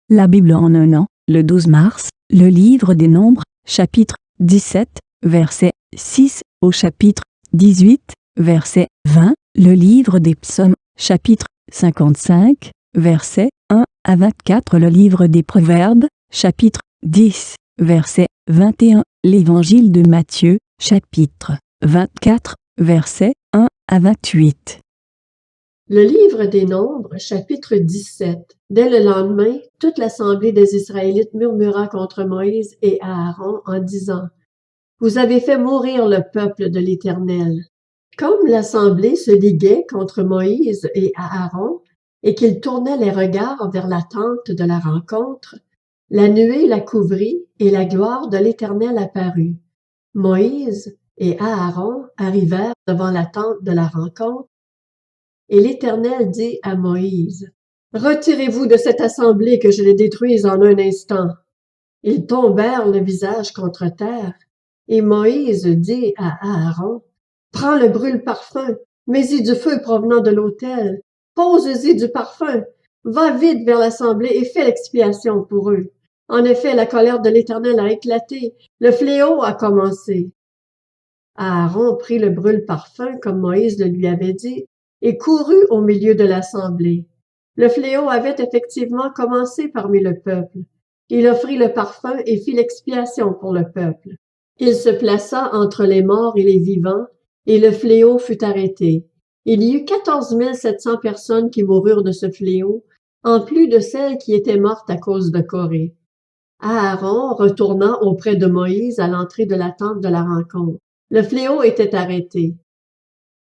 La Bible en un an, le 12 mars, le livre des Nombres, chapitre 17, verset 6 au chapitre 18, verset 20, le livre des Psaumes, chapitre 55, verset 1 à 24, le livre des Proverbes, chapitre 10, verset 21, l'évangile de Matthieu, chapitre 24, verset 1 à 28. Le livre des Nombres, chapitre 17. Dès le lendemain, toute l'assemblée des Israélites murmura contre Moïse et Aaron en disant: « Vous avez fait mourir le peuple de l'Éternel. » Comme l'assemblée se liguait contre Moïse et Aaron, et qu'ils tournaient les regards vers la tente de la rencontre, la nuée la couvrit et la gloire de l'Éternel apparut. Moïse et Aaron arrivèrent devant la tente de la rencontre, et l'Éternel dit à Moïse: « Retirez-vous de cette assemblée que je les détruise en un instant. » Ils tombèrent le visage contre terre, et Moïse dit à Aaron: « Prends le brûle-parfum, mets-y du feu provenant de l'autel, pose-y du parfum, va vite vers l'assemblée et fais l'expiation pour eux. En effet, la colère de l'Éternel a éclaté, le fléau a commencé. » Aaron prit le brûle-parfum comme Moïse le lui avait dit, et courut au milieu de l'assemblée. Le fléau avait effectivement commencé parmi le peuple. Il offrit le parfum et fit l'expiation pour le peuple. Il se plaça entre les morts et les vivants, et le fléau fut arrêté. Il y eut 14 700 personnes qui moururent de ce fléau, en plus de celles qui étaient mortes à cause de Corée. Aaron retourna auprès de Moïse à l'entrée de la tente de la rencontre. Le fléau était arrêté.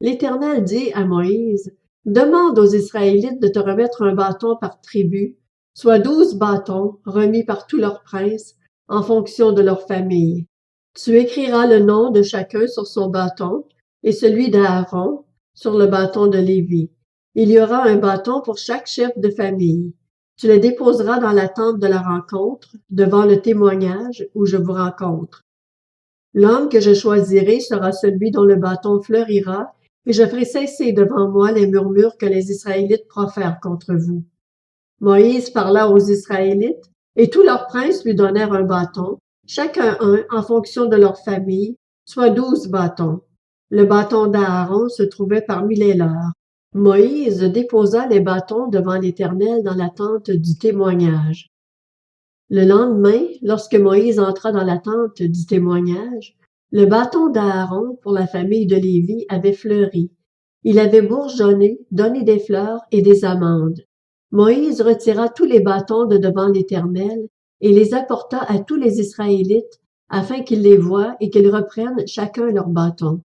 L'Éternel dit à Moïse: « Demande aux Israélites de te remettre un bâton par tribu, soit 12 bâtons remis par tous leurs princes, en fonction de leur famille. Tu écriras le nom de chacun sur son bâton, et celui d'Aaron sur le bâton de Lévi. Il y aura un bâton pour chaque chef de famille. Tu les déposeras dans la tente de la rencontre, devant le témoignage où je vous rencontre. L'homme que je choisirai sera celui dont le bâton fleurira, et je ferai cesser devant moi les murmures que les Israélites profèrent contre vous. » Moïse parla aux Israélites, et tous leurs princes lui donnèrent un bâton, chacun un en fonction de leur famille, soit 12 bâtons. Le bâton d'Aaron se trouvait parmi les leurs. Moïse déposa les bâtons devant l'Éternel dans la tente du témoignage. Le lendemain, lorsque Moïse entra dans la tente du témoignage, le bâton d'Aaron pour la famille de Lévi avait fleuri. Il avait bourgeonné, donné des fleurs et des amandes. Moïse retira tous les bâtons de devant l'Éternel et les apporta à tous les Israélites afin qu'ils les voient et qu'ils reprennent chacun leur bâton.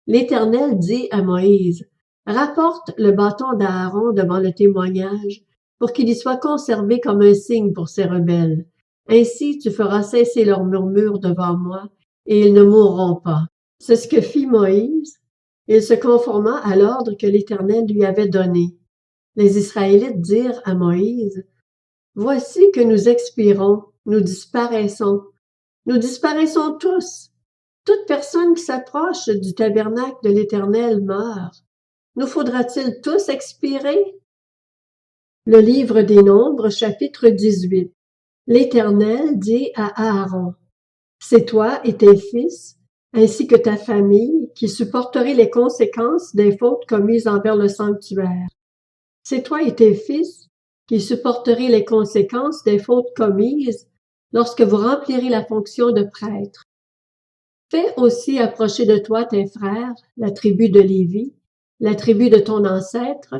L'Éternel dit à Moïse: « Rapporte le bâton d'Aaron devant le témoignage pour qu'il y soit conservé comme un signe pour ces rebelles. Ainsi tu feras cesser leurs murmures devant moi, et ils ne mourront pas. » C'est ce que fit Moïse. Il se conforma à l'ordre que l'Éternel lui avait donné. Les Israélites dirent à Moïse: « Voici que nous expirons, nous disparaissons tous. Toute personne qui s'approche du tabernacle de l'Éternel meurt. Nous faudra-t-il tous expirer? » Le livre des Nombres, chapitre 18. L'Éternel dit à Aaron: « C'est toi et tes fils, ainsi que ta famille, qui supporterez les conséquences des fautes commises envers le sanctuaire. C'est toi et tes fils qui supporterez les conséquences des fautes commises lorsque vous remplirez la fonction de prêtre. Fais aussi approcher de toi tes frères, la tribu de Lévi, la tribu de ton ancêtre,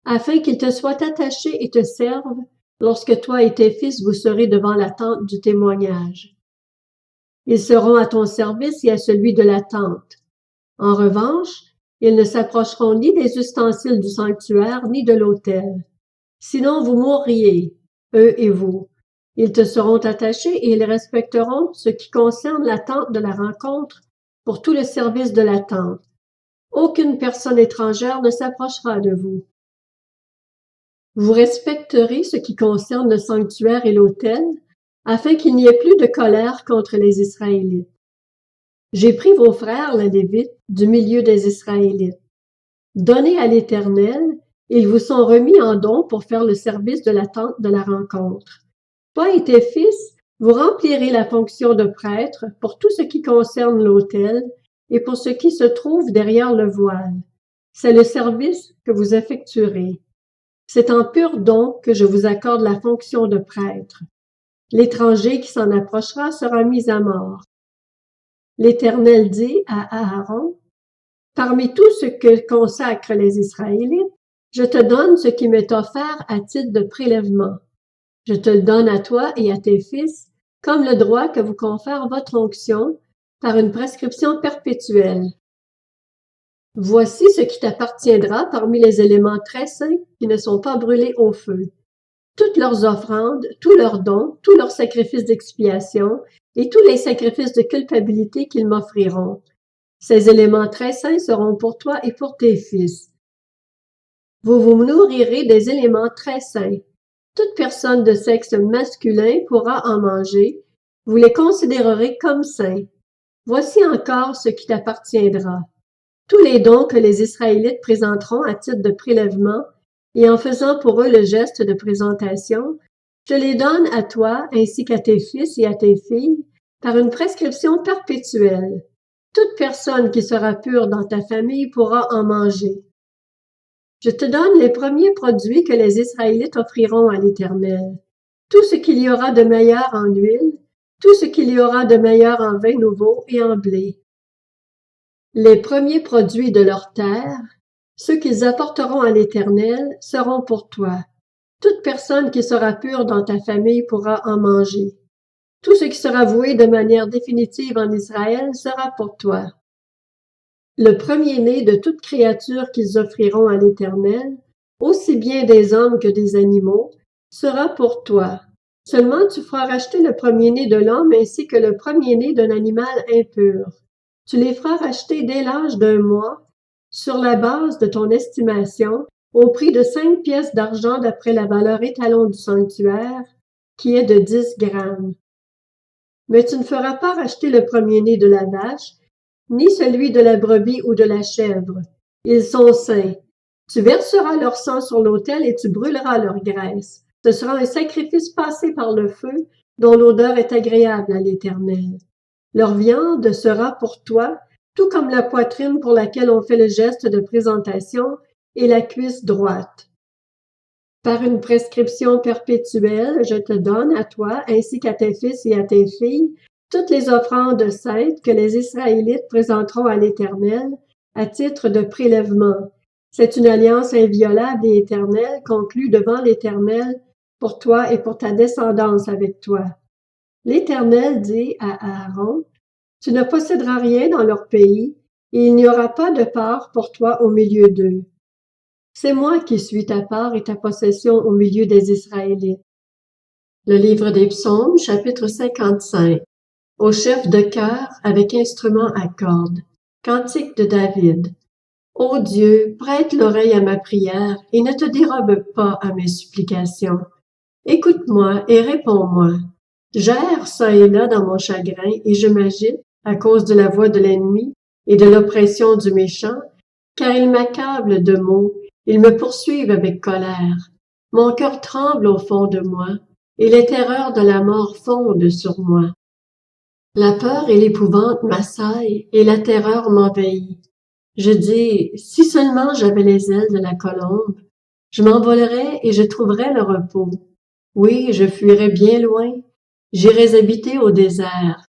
afin qu'ils te soient attachés et te servent lorsque toi et tes fils vous serez devant la tente du témoignage. Ils seront à ton service et à celui de la tente. En revanche, ils ne s'approcheront ni des ustensiles du sanctuaire ni de l'autel. Sinon vous mourriez, eux et vous. Ils te seront attachés et ils respecteront ce qui concerne la tente de la rencontre pour tout le service de la tente. Aucune personne étrangère ne s'approchera de vous. Vous respecterez ce qui concerne le sanctuaire et l'autel, afin qu'il n'y ait plus de colère contre les Israélites. J'ai pris vos frères, les Lévites, du milieu des Israélites. Donnez à l'Éternel, Ils vous sont remis en don pour faire le service de la tente de la rencontre. Toi et tes fils, vous remplirez la fonction de prêtre pour tout ce qui concerne l'autel et pour ce qui se trouve derrière le voile. C'est le service que vous effectuerez. C'est en pur don que je vous accorde la fonction de prêtre. L'étranger qui s'en approchera sera mis à mort. L'Éternel dit à Aaron, parmi tout ce que consacrent les Israélites, je te donne ce qui m'est offert à titre de prélèvement. Je te le donne à toi et à tes fils, comme le droit que vous confère votre onction, par une prescription perpétuelle. Voici ce qui t'appartiendra parmi les éléments très saints qui ne sont pas brûlés au feu. Toutes leurs offrandes, tous leurs dons, tous leurs sacrifices d'expiation et tous les sacrifices de culpabilité qu'ils m'offriront. Ces éléments très saints seront pour toi et pour tes fils. Vous vous nourrirez des éléments très saints. Toute personne de sexe masculin pourra en manger. Vous les considérerez comme saints. Voici encore ce qui t'appartiendra. Tous les dons que les Israélites présenteront à titre de prélèvement, et en faisant pour eux le geste de présentation, je les donne à toi ainsi qu'à tes fils et à tes filles par une prescription perpétuelle. Toute personne qui sera pure dans ta famille pourra en manger. Je te donne les premiers produits que les Israélites offriront à l'Éternel. Tout ce qu'il y aura de meilleur en huile, tout ce qu'il y aura de meilleur en vin nouveau et en blé. Les premiers produits de leur terre, ceux qu'ils apporteront à l'Éternel, seront pour toi. Toute personne qui sera pure dans ta famille pourra en manger. Tout ce qui sera voué de manière définitive en Israël sera pour toi. Le premier-né de toute créature qu'ils offriront à l'Éternel, aussi bien des hommes que des animaux, sera pour toi. Seulement tu feras racheter le premier-né de l'homme ainsi que le premier-né d'un animal impur. Tu les feras racheter dès l'âge d'1 mois, sur la base de ton estimation, au prix de 5 pièces d'argent d'après la valeur étalon du sanctuaire, qui est de 10 grammes. Mais tu ne feras pas racheter le premier-né de la vache, ni celui de la brebis ou de la chèvre. Ils sont saints. Tu verseras leur sang sur l'autel et tu brûleras leur graisse. Ce sera un sacrifice passé par le feu, dont l'odeur est agréable à l'Éternel. Leur viande sera pour toi, tout comme la poitrine pour laquelle on fait le geste de présentation et la cuisse droite. Par une prescription perpétuelle, je te donne à toi, ainsi qu'à tes fils et à tes filles, toutes les offrandes saintes que les Israélites présenteront à l'Éternel à titre de prélèvement. C'est une alliance inviolable et éternelle conclue devant l'Éternel pour toi et pour ta descendance avec toi. L'Éternel dit à Aaron, tu ne posséderas rien dans leur pays, et il n'y aura pas de part pour toi au milieu d'eux. C'est moi qui suis ta part et ta possession au milieu des Israélites. Le livre des Psaumes, chapitre 55. Au chef de chœur avec instrument à cordes. Cantique de David. Ô Dieu, prête l'oreille à ma prière et ne te dérobe pas à mes supplications. Écoute-moi et réponds-moi. J'erre çà et là dans mon chagrin et je m'agite à cause de la voix de l'ennemi et de l'oppression du méchant, car ils m'accablent de maux, ils me poursuivent avec colère. Mon cœur tremble au fond de moi, et les terreurs de la mort fondent sur moi. La peur et l'épouvante m'assaillent, et la terreur m'envahit. Je dis, si seulement j'avais les ailes de la colombe, je m'envolerais et je trouverais le repos. Oui, je fuirais bien loin, j'irais habiter au désert.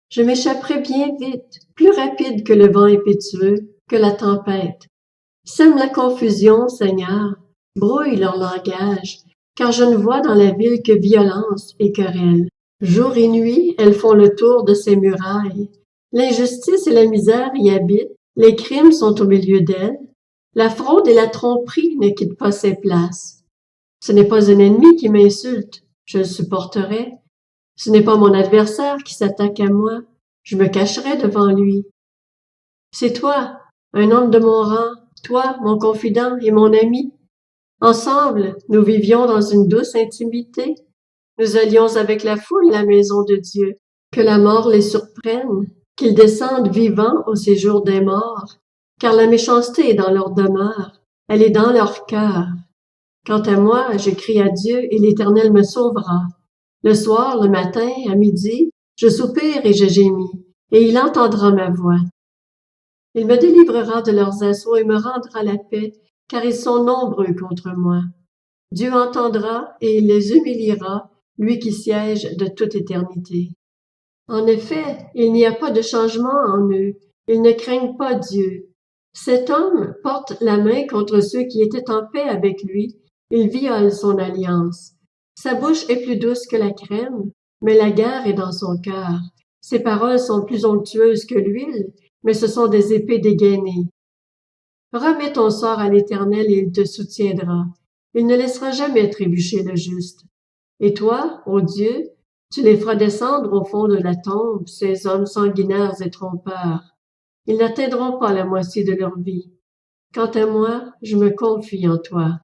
Je m'échapperais bien vite, plus rapide que le vent impétueux, que la tempête. Sème la confusion, Seigneur, brouille leur langage, car je ne vois dans la ville que violence et querelle. Jour et nuit, elles font le tour de ses murailles. L'injustice et la misère y habitent, les crimes sont au milieu d'elles. La fraude et la tromperie ne quittent pas ses places. Ce n'est pas un ennemi qui m'insulte, je le supporterai. Ce n'est pas mon adversaire qui s'attaque à moi, je me cacherai devant lui. C'est toi, un homme de mon rang, toi, mon confident et mon ami. Ensemble, nous vivions dans une douce intimité. Nous allions avec la foule à la maison de Dieu. Que la mort les surprenne, qu'ils descendent vivants au séjour des morts, car la méchanceté est dans leur demeure. Elle est dans leur cœur. Quant à moi, je crie à Dieu et l'Éternel me sauvera. Le soir, le matin, à midi, je soupire et je gémis, et il entendra ma voix. Il me délivrera de leurs assauts et me rendra la paix, car ils sont nombreux contre moi. Dieu entendra et il les humiliera, lui qui siège de toute éternité. En effet, il n'y a pas de changement en eux, ils ne craignent pas Dieu. Cet homme porte la main contre ceux qui étaient en paix avec lui, il viole son alliance. Sa bouche est plus douce que la crème, mais la guerre est dans son cœur. Ses paroles sont plus onctueuses que l'huile, mais ce sont des épées dégainées. Remets ton sort à l'Éternel et il te soutiendra. Il ne laissera jamais trébucher le juste. Et toi, ô Dieu, tu les feras descendre au fond de la tombe, ces hommes sanguinaires et trompeurs. Ils n'atteindront pas la moitié de leur vie. Quant à moi, je me confie en toi.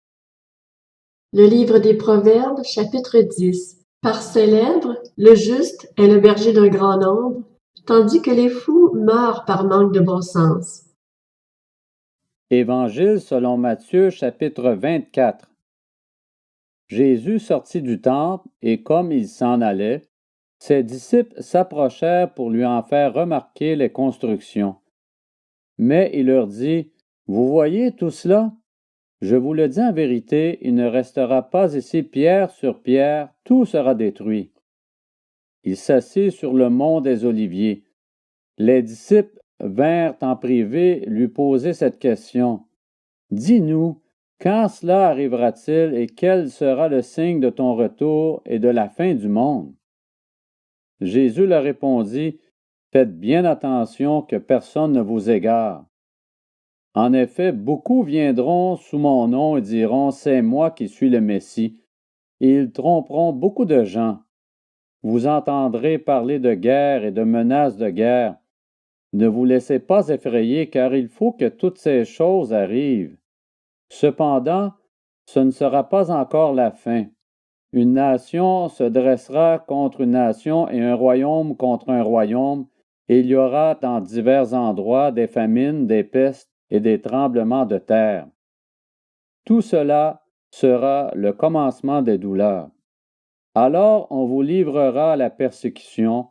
Le livre des Proverbes, chapitre 10. Par ses lèvres, le juste est le berger d'un grand nombre, tandis que les fous meurent par manque de bon sens. Évangile selon Matthieu, chapitre 24. Jésus sortit du temple, et comme il s'en allait, ses disciples s'approchèrent pour lui en faire remarquer les constructions. Mais il leur dit, « Vous voyez tout cela? Je vous le dis en vérité, il ne restera pas ici pierre sur pierre, tout sera détruit. » Il s'assit sur le mont des Oliviers. Les disciples vinrent en privé lui poser cette question. « Dis-nous, quand cela arrivera-t-il et quel sera le signe de ton retour et de la fin du monde? » Jésus leur répondit, « Faites bien attention que personne ne vous égare. En effet, beaucoup viendront sous mon nom et diront, c'est moi qui suis le Messie, et ils tromperont beaucoup de gens. Vous entendrez parler de guerre et de menaces de guerre. Ne vous laissez pas effrayer, car il faut que toutes ces choses arrivent. Cependant, ce ne sera pas encore la fin. Une nation se dressera contre une nation et un royaume contre un royaume, et il y aura dans divers endroits des famines, des pestes et des tremblements de terre. Tout cela sera le commencement des douleurs. Alors on vous livrera à la persécution,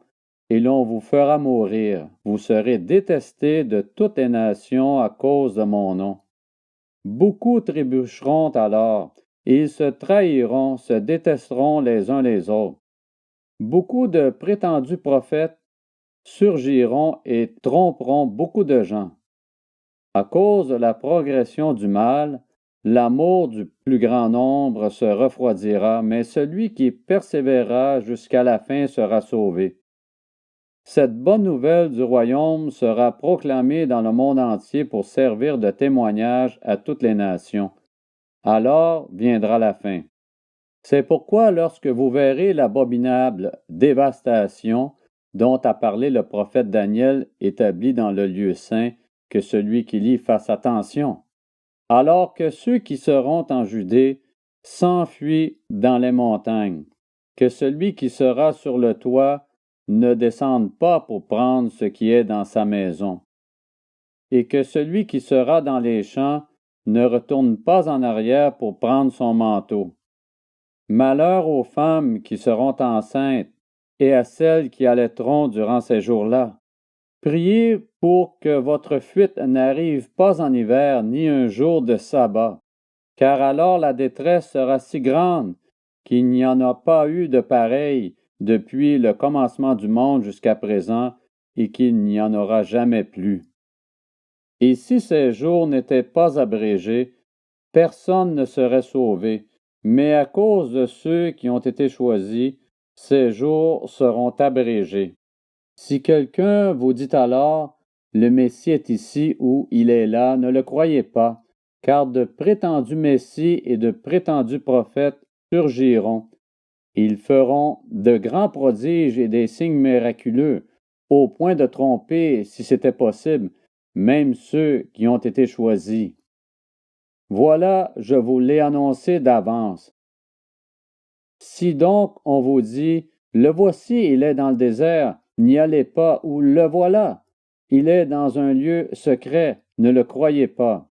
et l'on vous fera mourir. Vous serez détestés de toutes les nations à cause de mon nom. Beaucoup trébucheront alors, et ils se trahiront, se détesteront les uns les autres. Beaucoup de prétendus prophètes surgiront et tromperont beaucoup de gens. À cause de la progression du mal, l'amour du plus grand nombre se refroidira, mais celui qui persévérera jusqu'à la fin sera sauvé. Cette bonne nouvelle du royaume sera proclamée dans le monde entier pour servir de témoignage à toutes les nations. Alors viendra la fin. C'est pourquoi lorsque vous verrez l'abominable dévastation dont a parlé le prophète Daniel établi dans le lieu saint, que celui qui lit fasse attention. Alors que ceux qui seront en Judée s'enfuient dans les montagnes, que celui qui sera sur le toit ne descende pas pour prendre ce qui est dans sa maison, et que celui qui sera dans les champs ne retourne pas en arrière pour prendre son manteau. Malheur aux femmes qui seront enceintes et à celles qui allaiteront durant ces jours-là. Priez pour que votre fuite n'arrive pas en hiver ni un jour de sabbat, car alors la détresse sera si grande qu'il n'y en a pas eu de pareil depuis le commencement du monde jusqu'à présent et qu'il n'y en aura jamais plus. Et si ces jours n'étaient pas abrégés, personne ne serait sauvé, mais à cause de ceux qui ont été choisis, ces jours seront abrégés. Si quelqu'un vous dit alors, le Messie est ici ou il est là, ne le croyez pas, car de prétendus Messies et de prétendus prophètes surgiront. Ils feront de grands prodiges et des signes miraculeux, au point de tromper, si c'était possible, même ceux qui ont été choisis. Voilà, je vous l'ai annoncé d'avance. Si donc on vous dit, le voici, il est dans le désert, n'y allez pas, ou le voilà, il est dans un lieu secret, ne le croyez pas.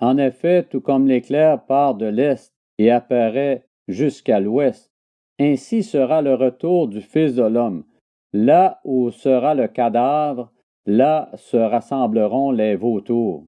En effet, tout comme l'éclair part de l'est et apparaît jusqu'à l'ouest, ainsi sera le retour du Fils de l'homme. Là où sera le cadavre, là se rassembleront les vautours.